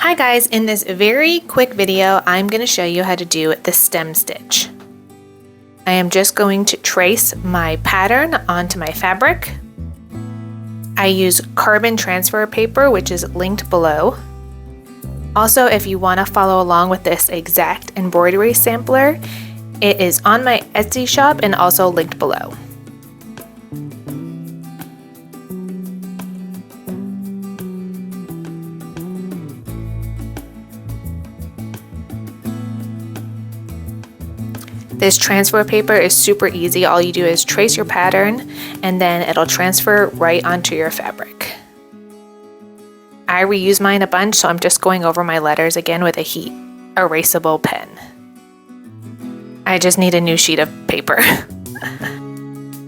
Hi guys, in this very quick video, I'm going to show you how to do the stem stitch. I am just going to trace my pattern onto my fabric. I use carbon transfer paper, which is linked below. Also, if you want to follow along with this exact embroidery sampler, it is on my Etsy shop and also linked below. This transfer paper is super easy. All you do is trace your pattern and then it'll transfer right onto your fabric. I reuse mine a bunch, so I'm just going over my letters again with a heat erasable pen. I just need a new sheet of paper.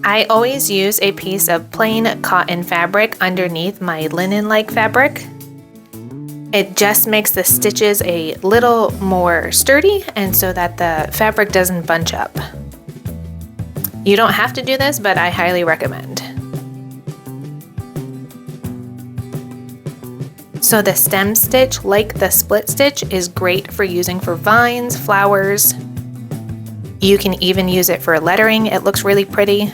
I always use a piece of plain cotton fabric underneath my linen-like fabric. It just makes the stitches a little more sturdy and so that the fabric doesn't bunch up. You don't have to do this, but I highly recommend. So the stem stitch, like the split stitch, is great for using for vines, flowers. You can even use it for lettering. It looks really pretty.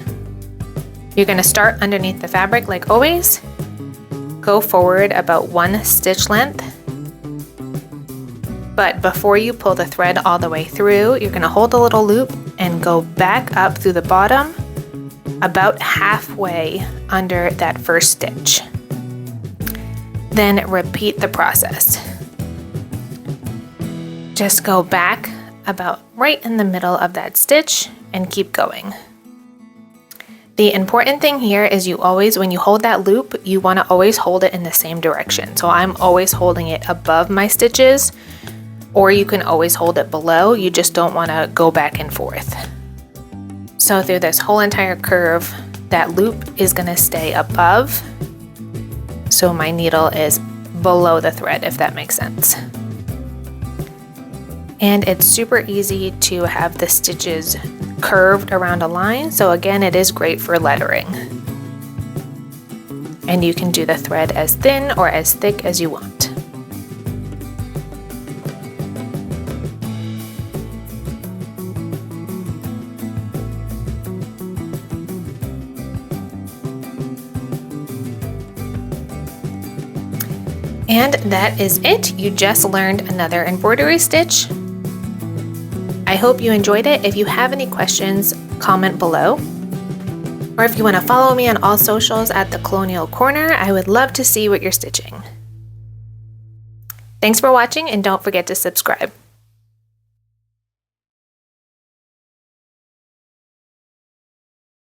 You're going to start underneath the fabric like always. Go forward about 1 stitch length. But before you pull the thread all the way through, you're going to hold a little loop and go back up through the bottom about halfway under that first stitch. Then repeat the process. Just go back about right in the middle of that stitch and keep going. The important thing here is you always, when you hold that loop, you want to always hold it in the same direction. So I'm always holding it above my stitches, or you can always hold it below. You just don't want to go back and forth. So through this whole entire curve, that loop is going to stay above. So my needle is below the thread, if that makes sense. And it's super easy to have the stitches curved around a line, so again, it is great for lettering. And you can do the thread as thin or as thick as you want. And that is it. You just learned another embroidery stitch. I hope you enjoyed it. If you have any questions, comment below. Or if you want to follow me on all socials at the Colonial Corner, I would love to see what you're stitching. Thanks for watching and don't forget to subscribe.